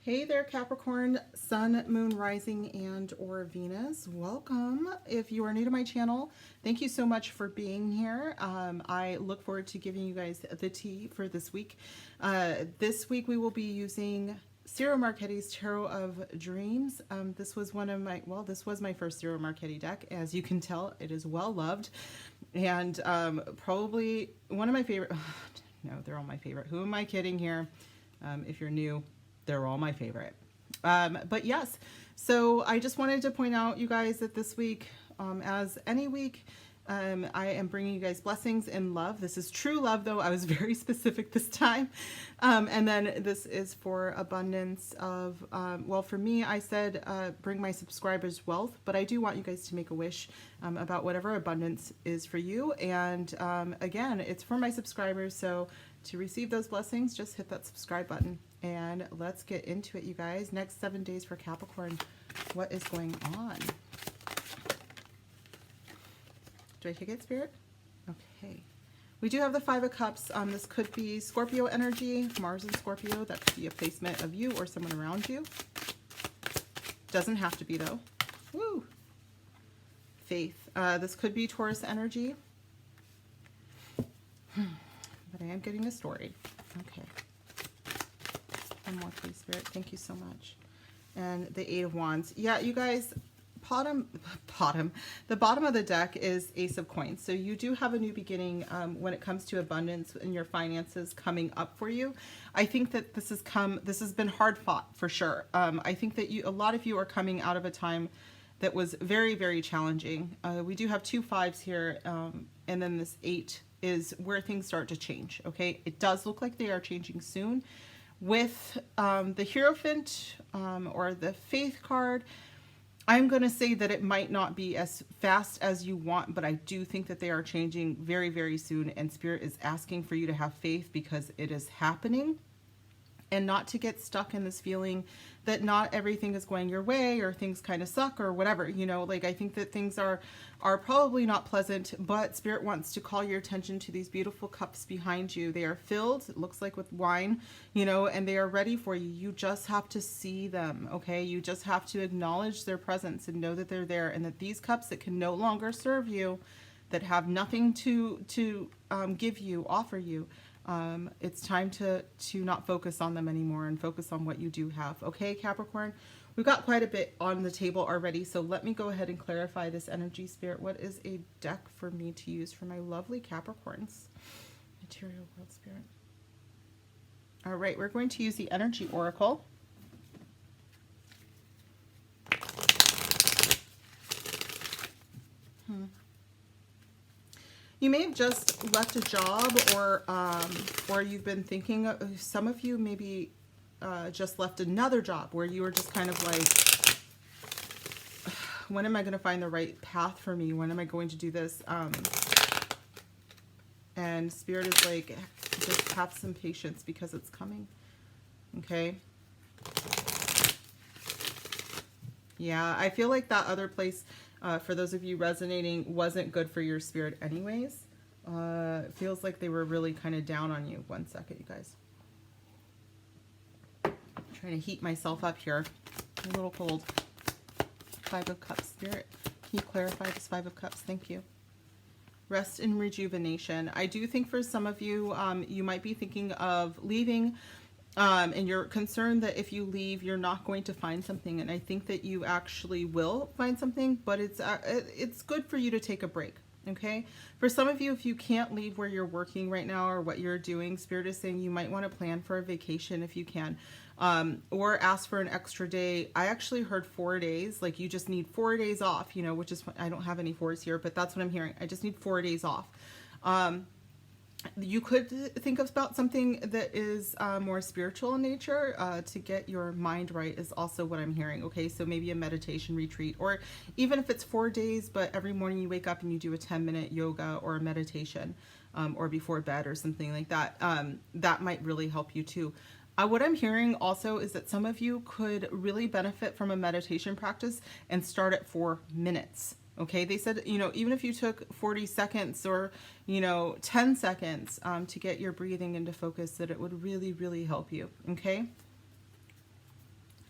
Hey there, Capricorn, Sun, Moon, Rising, and or Venus. Welcome. If you are new to my channel, thank you so much for being here. I look forward to giving you guys the tea for this week. This week we will be using Ciro Marchetti's Tarot of Dreams. This was this was my first Ciro Marchetti deck. As you can tell, it is well loved and probably one of my favorite. No, they're all my favorite. Who am I kidding here? If you're new, they're all my favorite. But yes, so I just wanted to point out, you guys, that this week, as any week, I am bringing you guys blessings and love. This is true love, though. I was very specific this time. And then this is for abundance of, well, for me, I said bring my subscribers wealth, but I do want you guys to make a wish about whatever abundance is for you. And again, it's for my subscribers. So to receive those blessings, just hit that subscribe button. And let's get into it, you guys. Next 7 days for Capricorn. What is going on? Do I take it, Spirit? Okay. We do have the Five of Cups. This could be Scorpio energy, Mars and Scorpio. That could be a placement of you or someone around you. Doesn't have to be, though. Woo! Faith. This could be Taurus energy. But I am getting a story. Okay. One more, please, Spirit. Thank you so much. And the Eight of Wands. Yeah, you guys, the bottom of the deck is Ace of Coins. So you do have a new beginning when it comes to abundance and your finances coming up for you. I think that this has been hard fought for sure. I think that a lot of you are coming out of a time that was very, very challenging. We do have 2 5s here, and then this 8 is where things start to change. Okay, it does look like they are changing soon. With the Hierophant or the Faith card, I'm going to say that it might not be as fast as you want, but I do think that they are changing very, very soon, and Spirit is asking for you to have faith because it is happening, and not to get stuck in this feeling that not everything is going your way or things kind of suck or whatever, you know. Like, I think that things are probably not pleasant, but Spirit wants to call your attention to these beautiful cups behind you. They are filled, it looks like, with wine, you know, and they are ready for you. You just have to see them, okay? You just have to acknowledge their presence and know that they're there, and that these cups that can no longer serve you, that have nothing to give you, offer you, it's time to not focus on them anymore and focus on what you do have. Okay, Capricorn? We've got quite a bit on the table already, so let me go ahead and clarify this energy, Spirit. What is a deck for me to use for my lovely Capricorns? Material world, Spirit. All right, we're going to use the Energy Oracle. You may have just left a job, or you've been thinking, some of you maybe just left another job where you were just kind of like, when am I going to find the right path for me? When am I going to do this? And Spirit is like, just have some patience because it's coming. Okay. Yeah, I feel like that other place, for those of you resonating, wasn't good for your spirit anyways. It feels like they were really kind of down on you. One second, you guys. I'm trying to heat myself up here. I'm a little cold. Five of Cups, Spirit. Can you clarify this Five of Cups? Thank you. Rest and rejuvenation. I do think for some of you, you might be thinking of leaving, and you're concerned that if you leave, you're not going to find something. And I think that you actually will find something, but it's good for you to take a break. Okay. For some of you, if you can't leave where you're working right now or what you're doing, Spirit is saying you might want to plan for a vacation if you can, or ask for an extra day. I actually heard 4 days, like you just need 4 days off, you know, which is, I don't have any 4s here, but that's what I'm hearing. I just need 4 days off. You could think about something that is more spiritual in nature to get your mind right is also what I'm hearing. Okay, so maybe a meditation retreat, or even if it's 4 days, but every morning you wake up and you do a 10-minute yoga or a meditation, or before bed or something like that. That might really help you too. What I'm hearing also is that some of you could really benefit from a meditation practice and start at 4 minutes. Okay, they said, you know, even if you took 40 seconds or, you know, 10 seconds to get your breathing into focus, that it would really, really help you. Okay.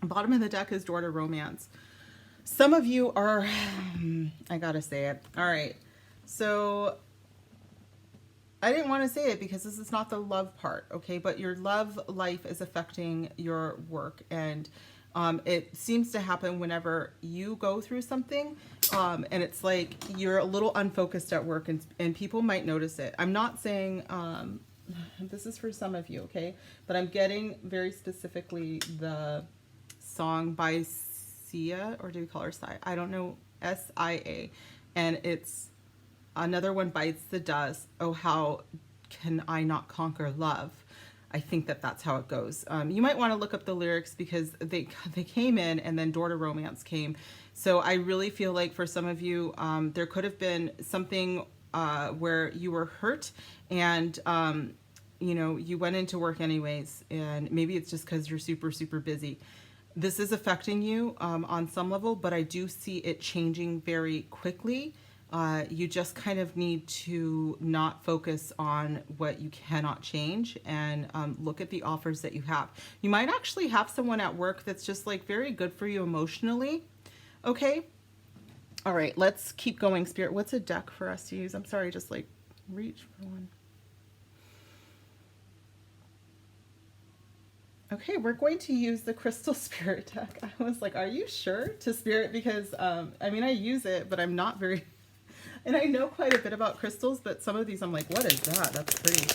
Bottom of the deck is door to romance. Some of you are, I gotta say it. All right. So I didn't want to say it because this is not the love part, okay? But your love life is affecting your work, and it seems to happen whenever you go through something, and it's like you're a little unfocused at work, and people might notice it. I'm not saying this is for some of you, okay? But I'm getting very specifically the song by Sia, or do we call her Sia? I don't know, S-I-A, and it's another one bites the dust. Oh, how can I not conquer love? I think that that's how it goes. You might want to look up the lyrics because they came in and then Door to Romance came. So I really feel like for some of you, there could have been something where you were hurt and, you know, you went into work anyways, and maybe it's just because you're super, super busy. This is affecting you on some level, but I do see it changing very quickly. You just kind of need to not focus on what you cannot change and look at the offers that you have. You might actually have someone at work that's just like very good for you emotionally. Okay. All right. Let's keep going, Spirit. What's a deck for us to use? I'm sorry, just like reach for one. Okay, we're going to use the Crystal Spirit deck. I was like, are you sure to Spirit? Because, I mean, I use it, but I'm not very... And I know quite a bit about crystals, but some of these I'm like, what is that? That's pretty.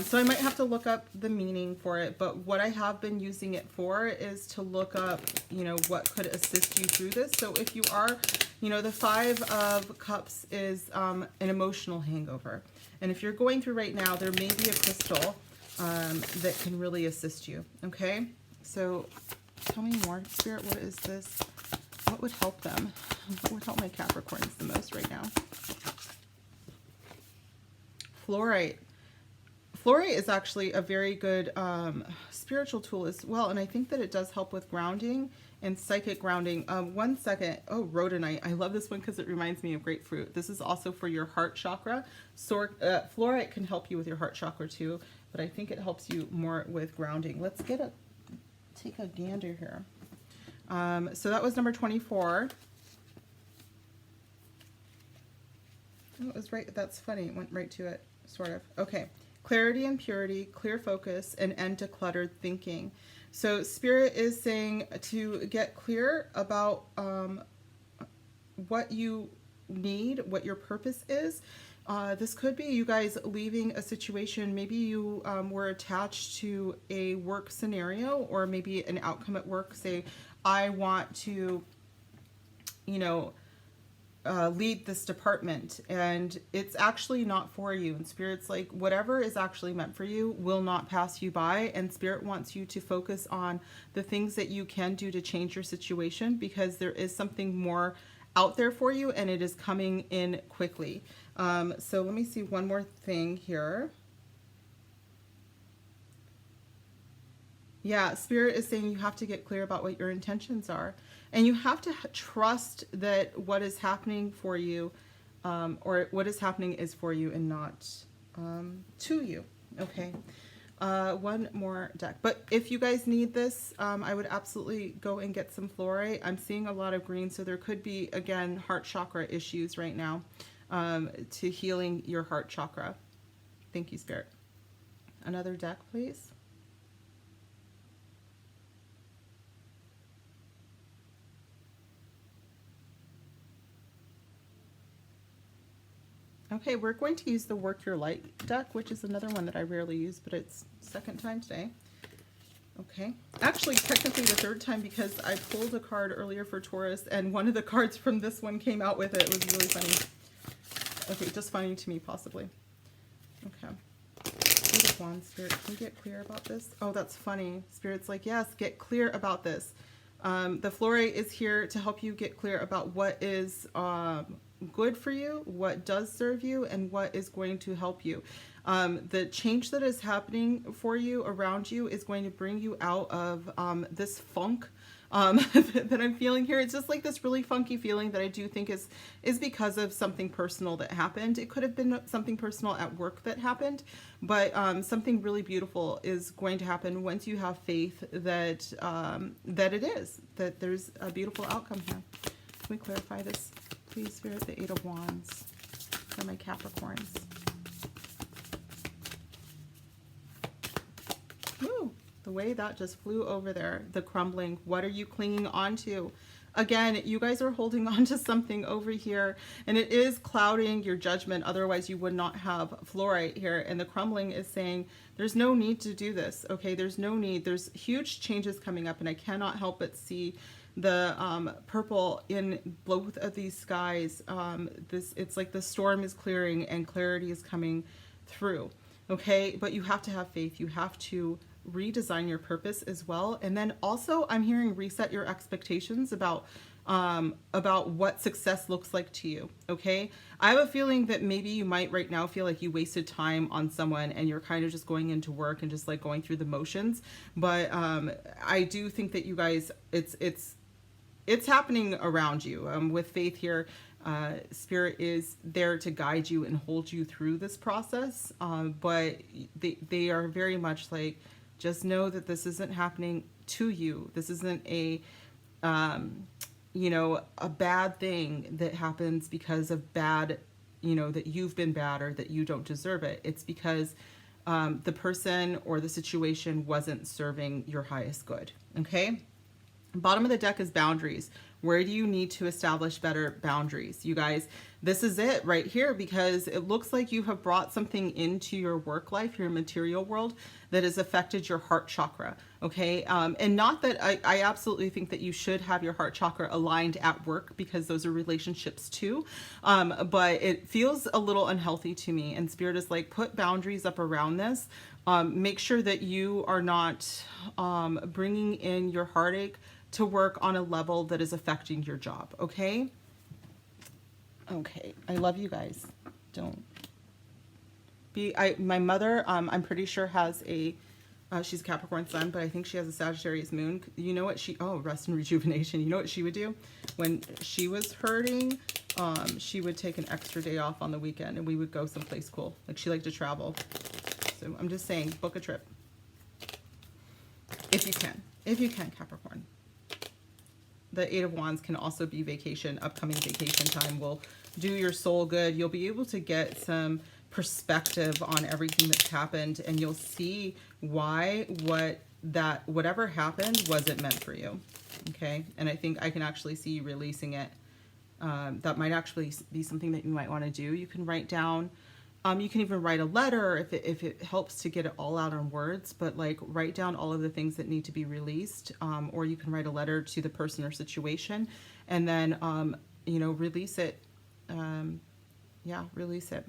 So I might have to look up the meaning for it, but what I have been using it for is to look up, you know, what could assist you through this. So if you are, you know, the Five of Cups is an emotional hangover. And if you're going through right now, there may be a crystal that can really assist you. Okay, so tell me more, Spirit. What is this? What would help them? What would help my Capricorns the most right now? Fluorite. Fluorite is actually a very good spiritual tool as well, and I think that it does help with grounding and psychic grounding. 1 second. Oh, Rhodonite. I love this one because it reminds me of grapefruit. This is also for your heart chakra. So, Fluorite can help you with your heart chakra too, but I think it helps you more with grounding. Let's take a gander here. So that was number 24. Oh, it was right. That's funny. It went right to it, sort of. Okay. Clarity and purity, clear focus, and end to cluttered thinking. So Spirit is saying to get clear about what you need, what your purpose is. This could be you guys leaving a situation. Maybe you were attached to a work scenario, or maybe an outcome at work. Say, I want to, you know, lead this department, and it's actually not for you. And Spirit's like, whatever is actually meant for you will not pass you by. And Spirit wants you to focus on the things that you can do to change your situation, because there is something more out there for you, and it is coming in quickly. So let me see one more thing here. Yeah, Spirit is saying you have to get clear about what your intentions are. And you have to trust that what is happening for you, or what is happening is for you and not to you. Okay. One more deck. But if you guys need this, I would absolutely go and get some fluorite. I'm seeing a lot of green, so there could be, again, heart chakra issues right now, to healing your heart chakra. Thank you, Spirit. Another deck, please. Okay, we're going to use the Work Your Light deck, which is another one that I rarely use, but it's second time today. Okay, actually technically the third time, because I pulled a card earlier for Taurus, and one of the cards from this one came out with it. It was really funny. Okay, just funny to me, possibly. Okay. Eight of Wands, Spirit, can you get clear about this? Oh, that's funny. Spirit's like, yes, get clear about this. The fluorite is here to help you get clear about what is good for you, what does serve you, and what is going to help you. The change that is happening for you around you is going to bring you out of this funk that I'm feeling here. It's just like this really funky feeling that I do think is because of something personal that happened. It could have been something personal at work that happened, but something really beautiful is going to happen once you have faith that that there's a beautiful outcome here. Can we clarify this, please, Spirit? The Eight of Wands for my Capricorns. Woo! The way that just flew over there, the crumbling. What are you clinging on to? Again, you guys are holding on to something over here, and it is clouding your judgment. Otherwise, you would not have fluorite here. And the crumbling is saying there's no need to do this. Okay, there's no need. There's huge changes coming up, and I cannot help but see the purple in both of these skies. It's like the storm is clearing and clarity is coming through. Okay, but you have to have faith. You have to redesign your purpose as well. And then also I'm hearing reset your expectations about what success looks like to you. Okay, I have a feeling that maybe you might right now feel like you wasted time on someone and you're kind of just going into work and just like going through the motions. But I do think that you guys, it's happening around you. With faith here, Spirit is there to guide you and hold you through this process. But they are very much like, just know that this isn't happening to you. This isn't a bad thing that happens because of bad, that you've been bad or that you don't deserve it. It's because the person or the situation wasn't serving your highest good. Okay. Bottom of the deck is boundaries. Where do you need to establish better boundaries? You guys, this is it right here, because it looks like you have brought something into your work life, your material world, that has affected your heart chakra. Okay. And not that I absolutely think that you should have your heart chakra aligned at work, because those are relationships too. But it feels a little unhealthy to me, and Spirit is like, put boundaries up around this. Make sure that you are not bringing in your heartache to work on a level that is affecting your job. Okay. Okay. I love you guys. Don't be, my mother, I'm pretty sure has she's a Capricorn sun, but I think she has a Sagittarius moon. You know what rest and rejuvenation. You know what she would do when she was hurting? She would take an extra day off on the weekend and we would go someplace cool. Like, she liked to travel. So I'm just saying, book a trip. If you can, Capricorn. The Eight of Wands can also be vacation. Upcoming vacation time will do your soul good. You'll be able to get some perspective on everything that's happened, and you'll see why whatever happened wasn't meant for you. Okay. And I think I can actually see you releasing it. That might actually be something that you might want to do. You can write down, you can even write a letter if it helps to get it all out on words, but like, write down all of the things that need to be released. Or you can write a letter to the person or situation, and then, release it. Release it.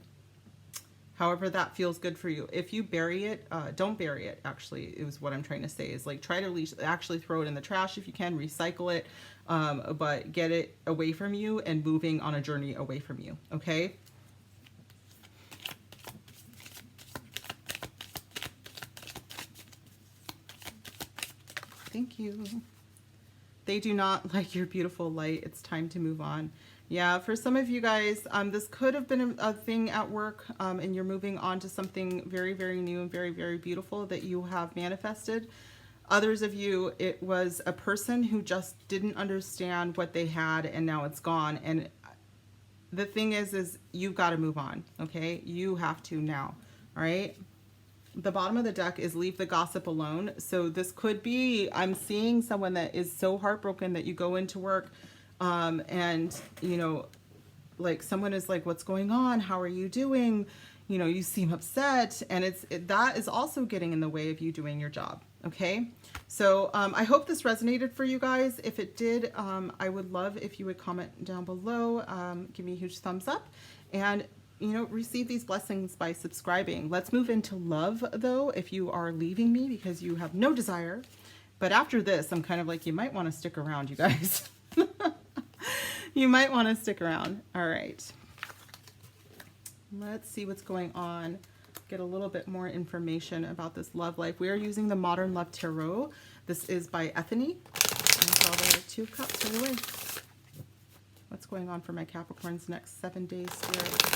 However that feels good for you. If you bury it, don't bury it. Actually, it was what I'm trying to say is like, try to actually throw it in the trash if you can, recycle it, but get it away from you and moving on a journey away from you. Okay. Thank you. They do not like your beautiful light. It's time to move on. Yeah, for some of you guys, this could have been a thing at work, and you're moving on to something very, very new and very, very beautiful that you have manifested. Others of you, it was a person who just didn't understand what they had, and now it's gone. And the thing is you've got to move on. Okay, you have to now. All right. The bottom of the deck is leave the gossip alone. So this could be, I'm seeing someone that is so heartbroken that you go into work, and like, someone is like, what's going on? How are you doing? You seem upset, and that is also getting in the way of you doing your job. Okay. So, I hope this resonated for you guys. If it did, I would love if you would comment down below, give me a huge thumbs up, and receive these blessings by subscribing. Let's move into love, though, if you are leaving me because you have no desire. But after this, I'm kind of like, you might want to stick around, you guys. You might want to stick around. All right. Let's see what's going on. Get a little bit more information about this love life. We are using the Modern Love Tarot. This is by Ethany. And draw the Two of Cups right away. What's going on for my Capricorn's next 7 days, Spirit?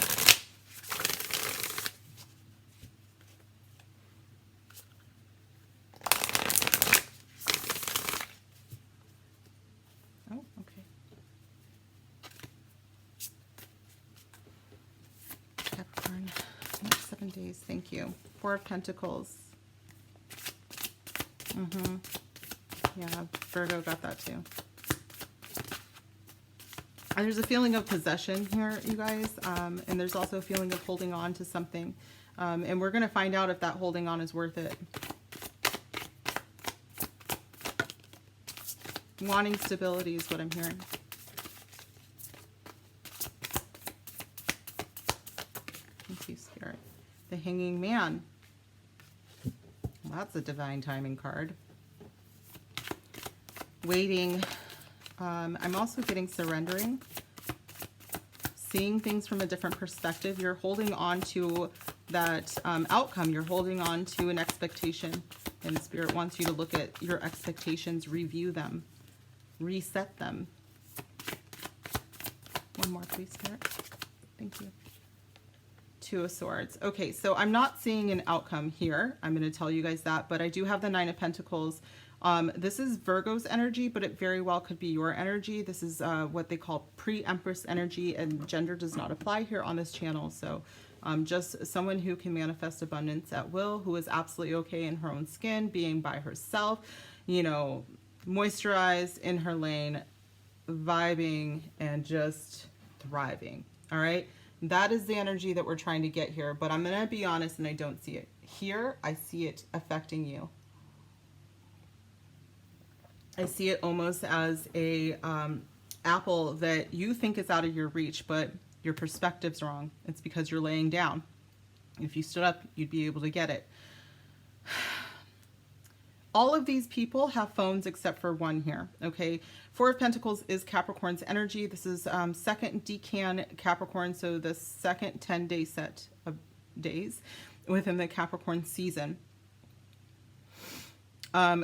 Oh, okay. Capricorn, next 7 days. Thank you. Four of Pentacles. Yeah, Virgo got that too. And there's a feeling of possession here, you guys. And there's also a feeling of holding on to something. And we're going to find out if that holding on is worth it. Wanting stability is what I'm hearing. Thank you, Spirit. The Hanging Man. Well, that's a divine timing card. Waiting. I'm also getting surrendering. Seeing things from a different perspective. You're holding on to that outcome. You're holding on to an expectation. And Spirit wants you to look at your expectations, review them, reset them. One more, please, Spirit. Thank you. Two of Swords. Okay, so I'm not seeing an outcome here. I'm going to tell you guys that, but I do have the Nine of Pentacles. This is Virgo's energy, but it very well could be your energy. This is what they call pre-Empress energy, and gender does not apply here on this channel. So just someone who can manifest abundance at will, who is absolutely okay in her own skin, being by herself, you know, moisturized, in her lane, vibing, and just thriving. All right. That is the energy that we're trying to get here, but I'm going to be honest and I don't see it. Here, I see it affecting you. I see it almost as a apple that you think is out of your reach, but your perspective's wrong. It's because you're laying down. If you stood up, you'd be able to get it. All of these people have phones except for one here, okay? Four of Pentacles is Capricorn's energy. This is second decan Capricorn, so the second 10-day set of days within the Capricorn season.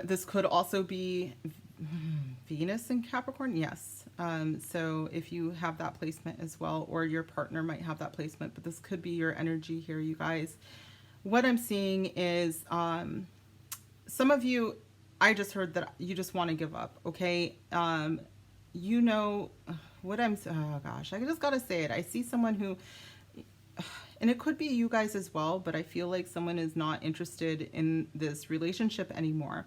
This could also be Venus in Capricorn, yes. So if you have that placement as well, or your partner might have that placement, but this could be your energy here, you guys. What I'm seeing is some of you, I just heard that you just want to give up, okay? You know what oh gosh, I just got to say it. I see someone who, and it could be you guys as well, but I feel like someone is not interested in this relationship anymore.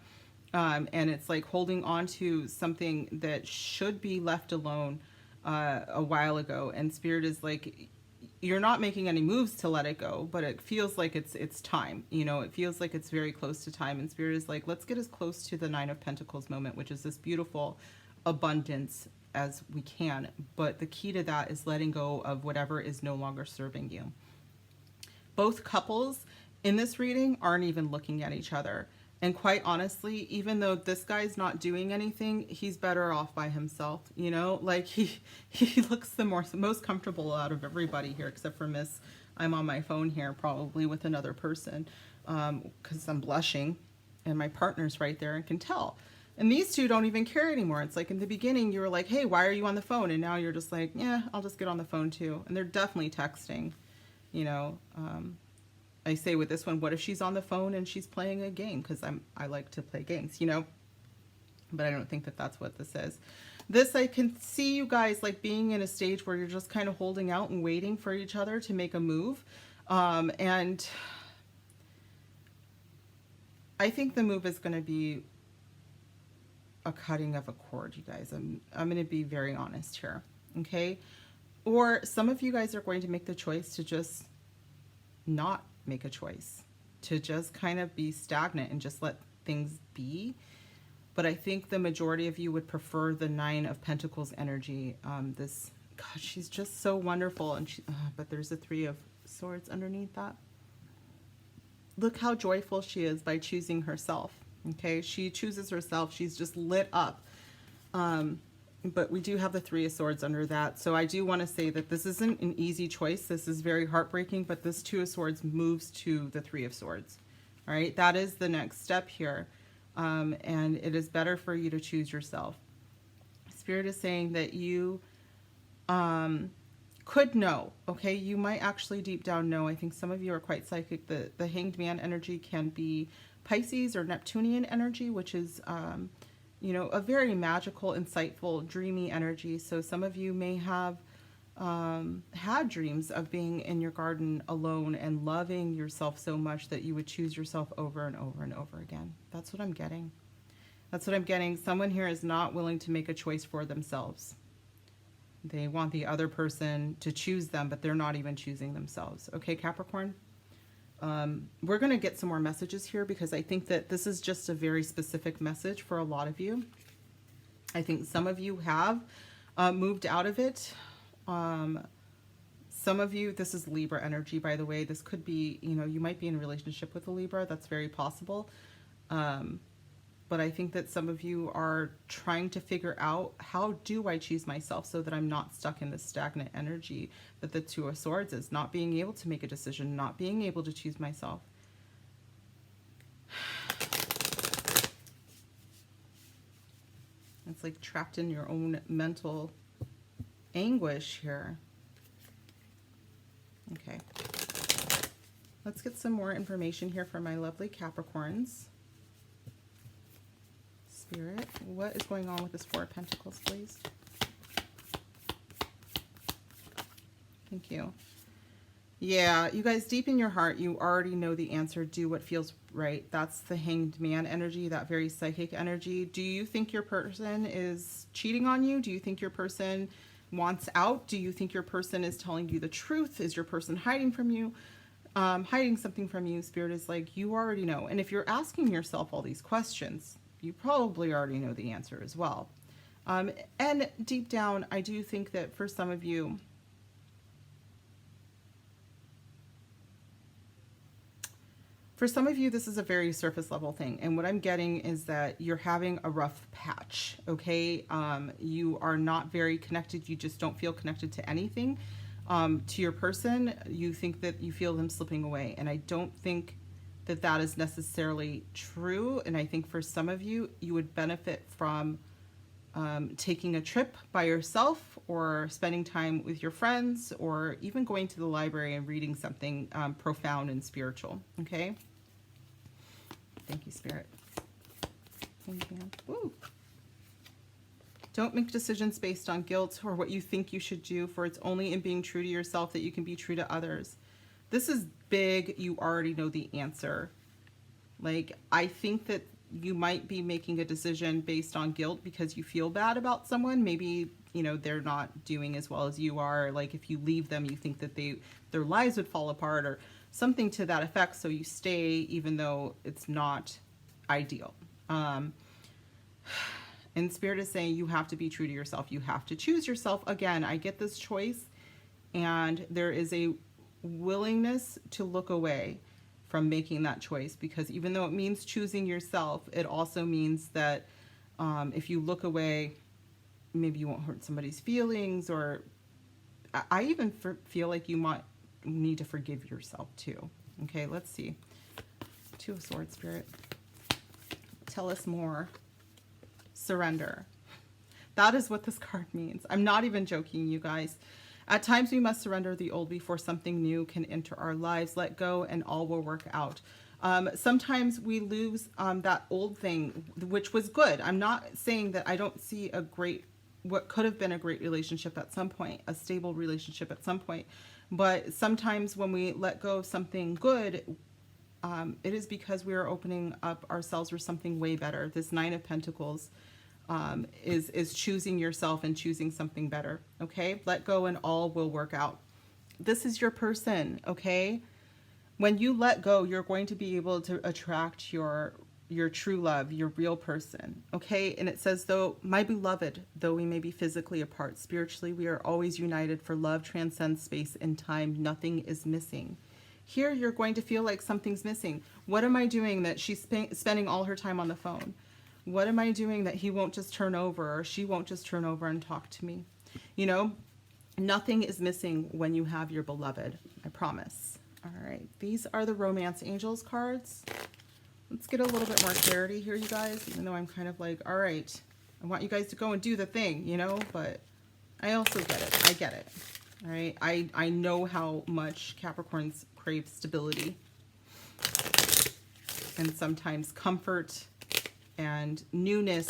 And it's like holding on to something that should be left alone a while ago. And Spirit is like, you're not making any moves to let it go, but it feels like it's time. You know, it feels like it's very close to time. And Spirit is like, let's get as close to the Nine of Pentacles moment, which is this beautiful abundance as we can. But the key to that is letting go of whatever is no longer serving you. Both couples in this reading aren't even looking at each other. And quite honestly, even though this guy's not doing anything, he's better off by himself, you know? Like, he looks the most comfortable out of everybody here, except for Miss, I'm on my phone here, probably with another person, because I'm blushing, and my partner's right there and can tell. And these two don't even care anymore. It's like in the beginning, you were like, hey, why are you on the phone? And now you're just like, yeah, I'll just get on the phone too. And they're definitely texting, you know? I say with this one, what if she's on the phone and she's playing a game? Because I like to play games, you know? But I don't think that that's what this is. This, I can see you guys like being in a stage where you're just kind of holding out and waiting for each other to make a move. And I think the move is going to be a cutting of a cord, you guys. I'm going to be very honest here, okay? Or some of you guys are going to make the choice to just not make a choice, to just kind of be stagnant and just let things be. But I think the majority of you would prefer the Nine of Pentacles energy. This, God, she's just so wonderful. And but there's a Three of Swords underneath that. Look how joyful she is by choosing herself. Okay, she chooses herself. She's just lit up. But we do have the Three of Swords under that. So I do want to say that this isn't an easy choice. This is very heartbreaking, but this Two of Swords moves to the Three of Swords. All right, that is the next step here. And it is better for you to choose yourself. Spirit is saying that you could know, okay? You might actually deep down know. I think some of you are quite psychic. The Hanged Man energy can be Pisces or Neptunian energy, which is, you know, a very magical, insightful, dreamy energy. So some of you may have had dreams of being in your garden alone and loving yourself so much that you would choose yourself over and over and over again. That's what I'm getting. That's what I'm getting. Someone here is not willing to make a choice for themselves. They want the other person to choose them, but they're not even choosing themselves. Okay, Capricorn? We're going to get some more messages here because I think that this is just a very specific message for a lot of you. I think some of you have moved out of it. Some of you, this is Libra energy, by the way. This could be, you know, you might be in a relationship with a Libra. That's very possible. But I think that some of you are trying to figure out, how do I choose myself so that I'm not stuck in this stagnant energy that the Two of Swords is, not being able to make a decision, not being able to choose myself. It's like trapped in your own mental anguish here. Okay. Let's get some more information here for my lovely Capricorns. Spirit, what is going on with this Four of Pentacles, please? Thank you. Yeah, you guys, deep in your heart, you already know the answer. Do what feels right. That's the Hanged Man energy, that very psychic energy. Do you think your person is cheating on you? Do you think your person wants out? Do you think your person is telling you the truth? Is your person hiding from you? Hiding something from you? Spirit is like, you already know. And if you're asking yourself all these questions, you probably already know the answer as well. And deep down, I do think that for some of you, this is a very surface level thing. And what I'm getting is that you're having a rough patch, okay? You are not very connected. You just don't feel connected to anything. To your person, you think that you feel them slipping away. And I don't think that that is necessarily true. And I think for some of you, you would benefit from taking a trip by yourself, or spending time with your friends, or even going to the library and reading something profound and spiritual. Okay. Thank you, Spirit. Woo. Don't make decisions based on guilt or what you think you should do, for it's only in being true to yourself that you can be true to others. This is big. You already know the answer. Like, I think that you might be making a decision based on guilt because you feel bad about someone. Maybe, you know, they're not doing as well as you are. Like, if you leave them, you think that their lives would fall apart or something to that effect. So you stay even though it's not ideal. And Spirit is saying you have to be true to yourself. You have to choose yourself. Again, I get this choice, and there is a willingness to look away from making that choice, because even though it means choosing yourself, it also means that if you look away, maybe you won't hurt somebody's feelings, or I even feel like you might need to forgive yourself too. Okay, let's see. Two of Swords, Spirit. Tell us more. Surrender. That is what this card means. I'm not even joking, you guys. At times we must surrender the old before something new can enter our lives. Let go and all will work out. Sometimes we lose that old thing, which was good. I'm not saying that I don't see what could have been a great relationship at some point, a stable relationship at some point. But sometimes when we let go of something good, it is because we are opening up ourselves for something way better. This Nine of Pentacles is choosing yourself and choosing something better. Okay, let go and all will work out. This is your person. Okay, when you let go, you're going to be able to attract your true love, your real person. Okay, and it says, though my beloved, though we may be physically apart, spiritually we are always united, for love transcends space and time. Nothing is missing. Here you're going to feel like something's missing. What am I doing that she's spending all her time on the phone? What am I doing that he won't just turn over, or she won't just turn over and talk to me? You know, nothing is missing when you have your beloved. I promise. All right. These are the Romance Angels cards. Let's get a little bit more clarity here, you guys, even though I'm kind of like, all right, I want you guys to go and do the thing, you know, but I also get it. I get it. All right. I know how much Capricorns crave stability, and sometimes comfort and newness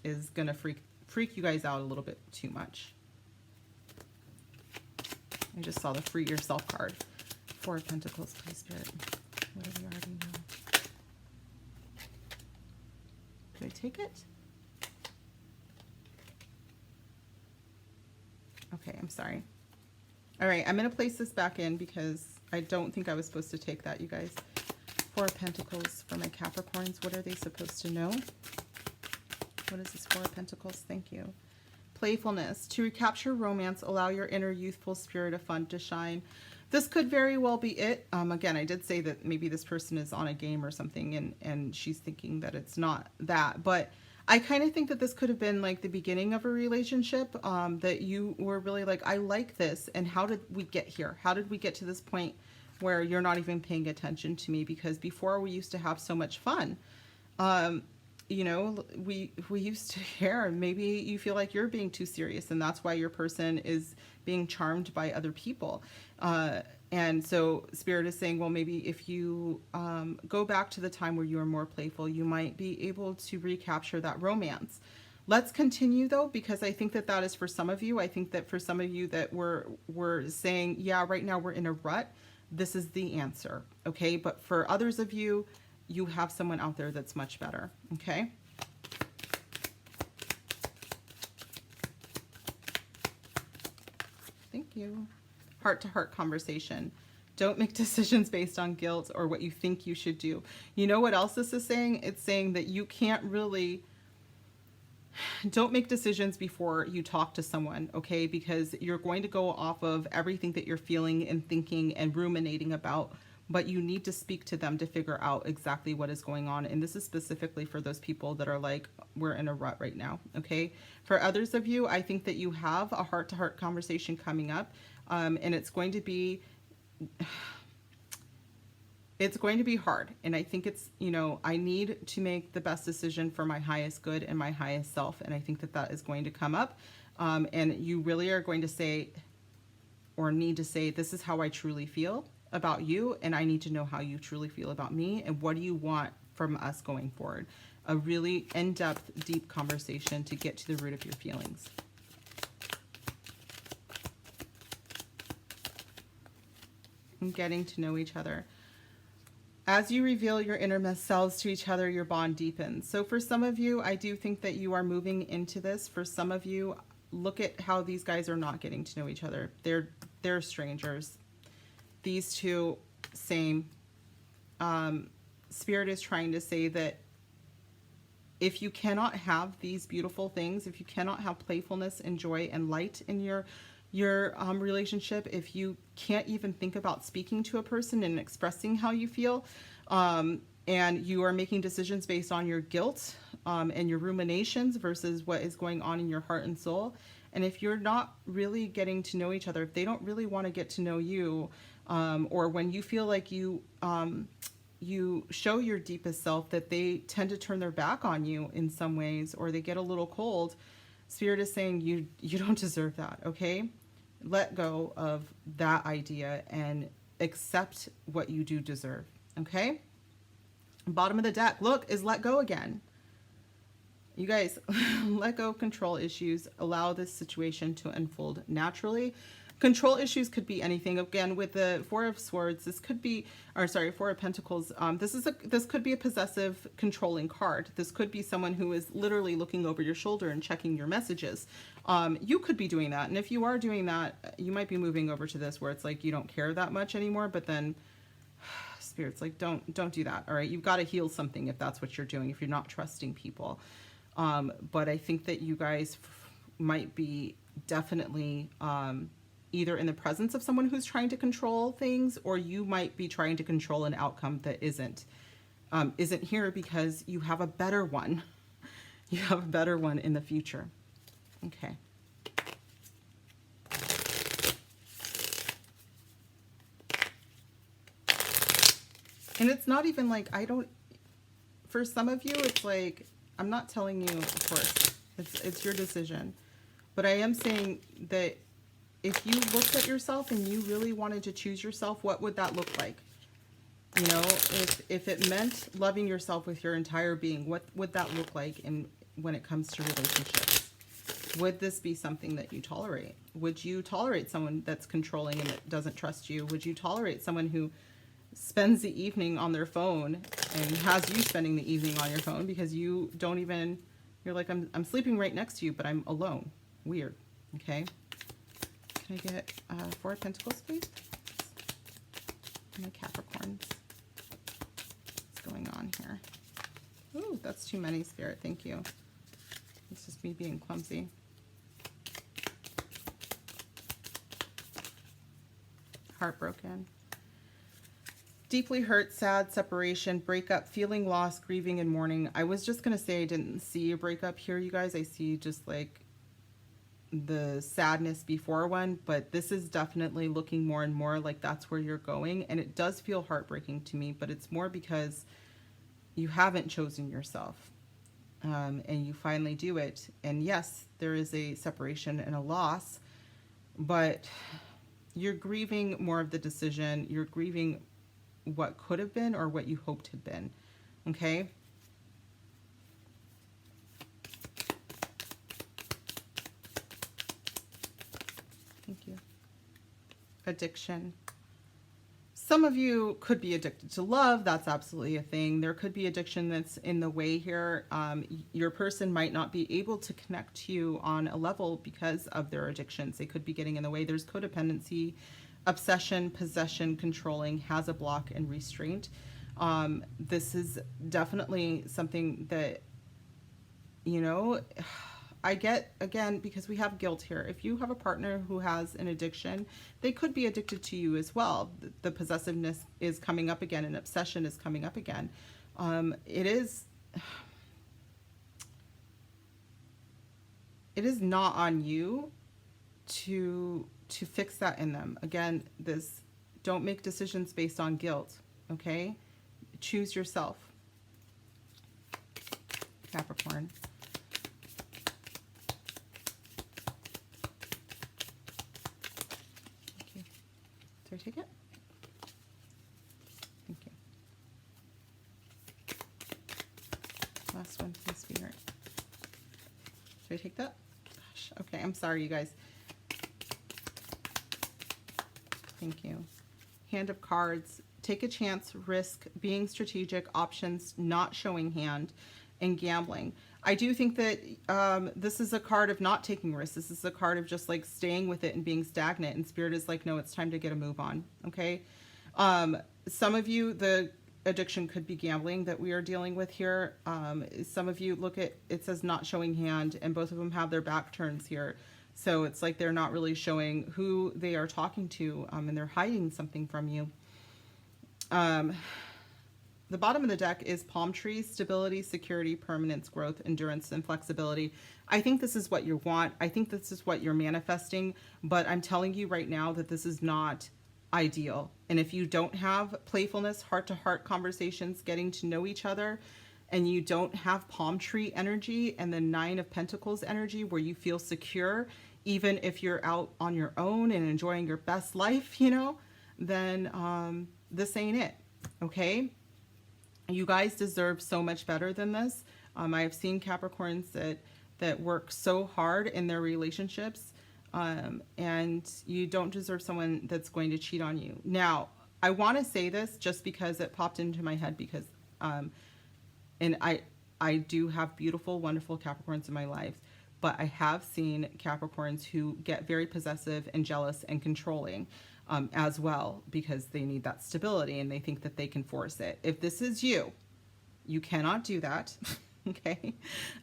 is going to freak you guys out a little bit too much. I just saw the Free Yourself card. Four of Pentacles, please, Spirit. What do we already know? Did I take it? Okay, I'm sorry. All right, I'm going to place this back in because I don't think I was supposed to take that, you guys. Four of Pentacles for my Capricorns. What are they supposed to know? What is this Four of Pentacles? Thank you. Playfulness. To recapture romance, allow your inner youthful spirit of fun to shine. This could very well be it. Again, I did say that maybe this person is on a game or something and she's thinking that it's not that. But I kind of think that this could have been like the beginning of a relationship, that you were really like, I like this. And how did we get here? How did we get to this point where you're not even paying attention to me? Because before we used to have so much fun. You know, we used to care. Maybe you feel like you're being too serious and that's why your person is being charmed by other people. And so Spirit is saying, well, maybe if you go back to the time where you were more playful, you might be able to recapture that romance. Let's continue though, because I think that that is for some of you. I think that for some of you that we're saying, yeah, right now we're in a rut. This is the answer. Okay. But for others of you, you have someone out there that's much better. Okay. Thank you. Heart-to-heart conversation. Don't make decisions based on guilt or what you think you should do. You know what else this is saying? It's saying that you can't really, don't make decisions before you talk to someone, okay? Because you're going to go off of everything that you're feeling and thinking and ruminating about, but you need to speak to them to figure out exactly what is going on. And this is specifically for those people that are like, we're in a rut right now, okay? For others of you, I think that you have a heart-to-heart conversation coming up, and it's going to be hard. And I think it's, you know, I need to make the best decision for my highest good and my highest self. And I think that that is going to come up. And you really are going to say, or need to say, this is how I truly feel about you, and I need to know how you truly feel about me, and what do you want from us going forward. A really in-depth, deep conversation to get to the root of your feelings. And getting to know each other. As you reveal your innermost selves to each other, your bond deepens. So for some of you, I do think that you are moving into this. For some of you, look at how these guys are not getting to know each other. They're strangers. These two, same. Spirit is trying to say that if you cannot have these beautiful things, if you cannot have playfulness and joy and light in your relationship, if you can't even think about speaking to a person and expressing how you feel, and you are making decisions based on your guilt and your ruminations versus what is going on in your heart and soul, and if you're not really getting to know each other, if they don't really want to get to know you, or when you feel like you show your deepest self, that they tend to turn their back on you in some ways, or they get a little cold, Spirit is saying you don't deserve that, okay? Let go of that idea and accept what you do deserve, okay? Bottom of the deck, look, is let go again. You guys, let go of control issues. Allow this situation to unfold naturally. Control issues could be anything. Again, with the Four of Swords, this could be, or sorry, Four of Pentacles. This could be a possessive, controlling card. This could be someone who is literally looking over your shoulder and checking your messages. You could be doing that, and if you are doing that, you might be moving over to this where it's like you don't care that much anymore. But then, Spirit's like, don't do that. All right, you've got to heal something if that's what you're doing. If you're not trusting people, but I think that you guys might be definitely either in the presence of someone who's trying to control things, or you might be trying to control an outcome that isn't here, because you have a better one. You have a better one in the future. Okay. And it's not even like, for some of you, it's like, I'm not telling you, of course, It's your decision. But I am saying that if you looked at yourself and you really wanted to choose yourself, what would that look like? You know, if it meant loving yourself with your entire being, what would that look like when it comes to relationships? Would this be something that you tolerate? Would you tolerate someone that's controlling and that doesn't trust you? Would you tolerate someone who spends the evening on their phone and has you spending the evening on your phone because you don't even, you're like, I'm sleeping right next to you, but I'm alone. Weird. Okay. Can I get 4 of Pentacles, please? My Capricorns. What's going on here? Ooh, that's too many, Spirit. Thank you. It's just me being clumsy. Heartbroken. Deeply hurt, sad, separation, breakup, feeling lost, grieving, and mourning. I was just going to say I didn't see a breakup here, you guys. I see just like the sadness before one, but this is definitely looking more and more like that's where you're going. And it does feel heartbreaking to me, but it's more because you haven't chosen yourself. And you finally do it. And yes, there is a separation and a loss, but you're grieving more of the decision. You're grieving what could have been or what you hoped had been. Okay? Thank you. Addiction. Some of you could be addicted to love. That's absolutely a thing. There could be addiction that's in the way here. Your person might not be able to connect to you on a level because of their addictions. They could be getting in the way. There's codependency, obsession, possession, controlling, has a block, and restraint. This is definitely something that, you know, I get, again, because we have guilt here. If you have a partner who has an addiction, they could be addicted to you as well. The possessiveness is coming up again, and obsession is coming up again. It is not on you to fix that in them. Again, don't make decisions based on guilt, okay? Choose yourself. Capricorn. Did I take it? Thank you. Last one, please, Spirit. Did I take that? Gosh, okay, I'm sorry, you guys. Thank you. Hand of Cards. Take a chance, risk, being strategic, options, not showing hand, and gambling. I do think that this is a card of not taking risks. This is a card of just like staying with it and being stagnant. And Spirit is like, no, it's time to get a move on. Okay. Some of you, the addiction could be gambling that we are dealing with here. Some of you look at, it says not showing hand, and both of them have their back turns here. So it's like they're not really showing who they are talking to, and they're hiding something from you. The bottom of the deck is palm trees, stability, security, permanence, growth, endurance, and flexibility. I think this is what you want. I think this is what you're manifesting, but I'm telling you right now that this is not ideal. And if you don't have playfulness, heart-to-heart conversations, getting to know each other, and you don't have palm tree energy and the 9 of Pentacles energy where you feel secure, even if you're out on your own and enjoying your best life, you know, then this ain't it, okay? You guys deserve so much better than this. I have seen Capricorns that work so hard in their relationships, and you don't deserve someone that's going to cheat on you. Now, I want to say this just because it popped into my head because, and I do have beautiful, wonderful Capricorns in my life, but I have seen Capricorns who get very possessive and jealous and controlling. As well, because they need that stability and they think that they can force it. If this is you, you cannot do that. Okay.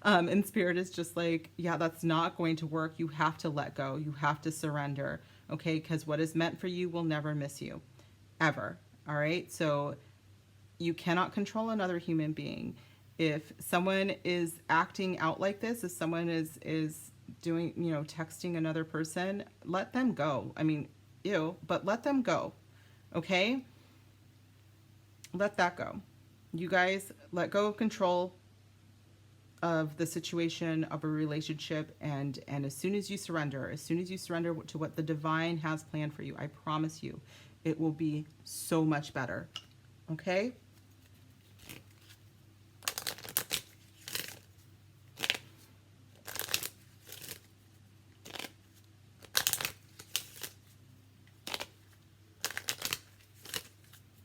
And Spirit is just like, yeah, that's not going to work. You have to let go. You have to surrender. Okay. Because what is meant for you will never miss you ever. All right. So you cannot control another human being. If someone is acting out like this, if someone is doing, you know, texting another person, let them go. I mean, ew, but let them go. Okay? Let that go. You guys let go of control. of the situation of a relationship, and as soon as you surrender to what the divine has planned for you, I promise you it will be so much better. Okay?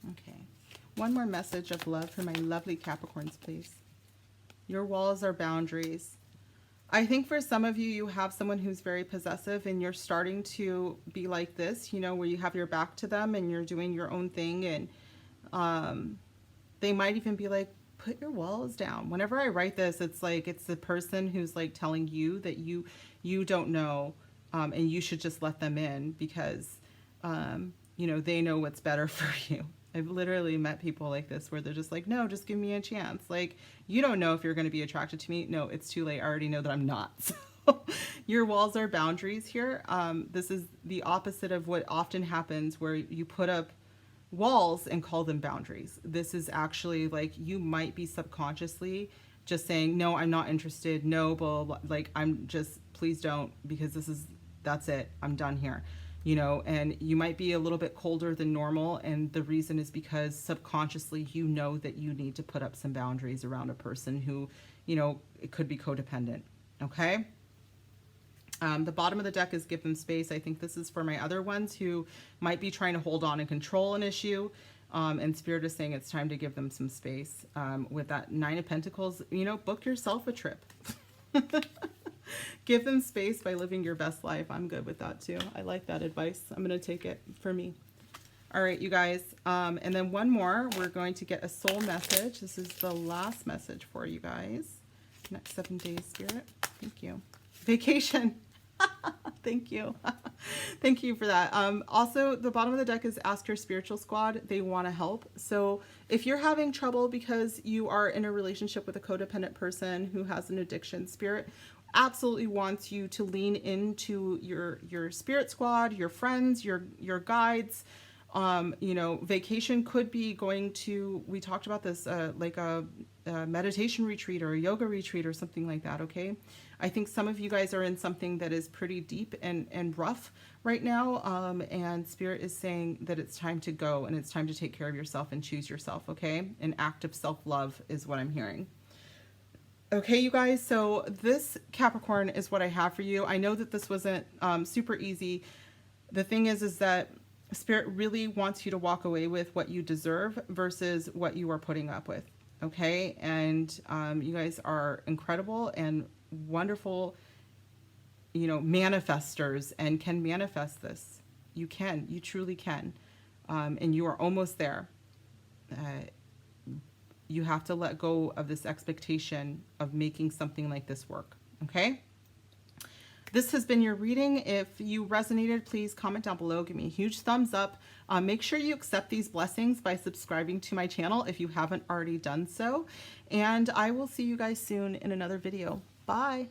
Okay. One more message of love for my lovely Capricorns, please. Your walls are boundaries. I think for some of you, you have someone who's very possessive and you're starting to be like this, you know, where you have your back to them and you're doing your own thing, and they might even be like, put your walls down. Whenever I write this, it's like it's the person who's like telling you that you don't know, and you should just let them in because you know, they know what's better for you. I've literally met people like this where they're just like, no, just give me a chance. Like, you don't know if you're going to be attracted to me. No, it's too late. I already know that I'm not. So your walls are boundaries here. This is the opposite of what often happens where you put up walls and call them boundaries. This is actually like you might be subconsciously just saying, no, I'm not interested. No, blah, blah, blah. Like, I'm just, please don't, because that's it. I'm done here. You know, and you might be a little bit colder than normal, and the reason is because subconsciously you know that you need to put up some boundaries around a person who, you know, it could be codependent. Okay. The bottom of the deck is give them space. I think this is for my other ones who might be trying to hold on and control an issue, and Spirit is saying it's time to give them some space. With that Nine of Pentacles, you know, book yourself a trip. Give them space by living your best life. I'm good with that too. I like that advice. I'm going to take it for me. All right, you guys. And then one more. We're going to get a soul message. This is the last message for you guys. Next 7 days, Spirit. Thank you. Vacation. Thank you. Thank you for that. Also, the bottom of the deck is ask your spiritual squad. They want to help. So if you're having trouble because you are in a relationship with a codependent person who has an addiction, Spirit absolutely wants you to lean into your spirit squad, your friends, your guides. You know, vacation could be going to, we talked about this, like a meditation retreat or a yoga retreat or something like that. Okay. I think some of you guys are in something that is pretty deep and rough right now. And Spirit is saying that it's time to go and it's time to take care of yourself and choose yourself. Okay. An act of self-love is what I'm hearing. Okay, you guys, so this Capricorn is what I have for you. I know that this wasn't super easy. The thing is that Spirit really wants you to walk away with what you deserve versus what you are putting up with. Okay, and you guys are incredible and wonderful, you know, manifestors and can manifest this. You can, you truly can, and you are almost there. You have to let go of this expectation of making something like this work. Okay. This has been your reading. If you resonated, please comment down below. Give me a huge thumbs up. Make sure you accept these blessings by subscribing to my channel if you haven't already done so. And I will see you guys soon in another video. Bye.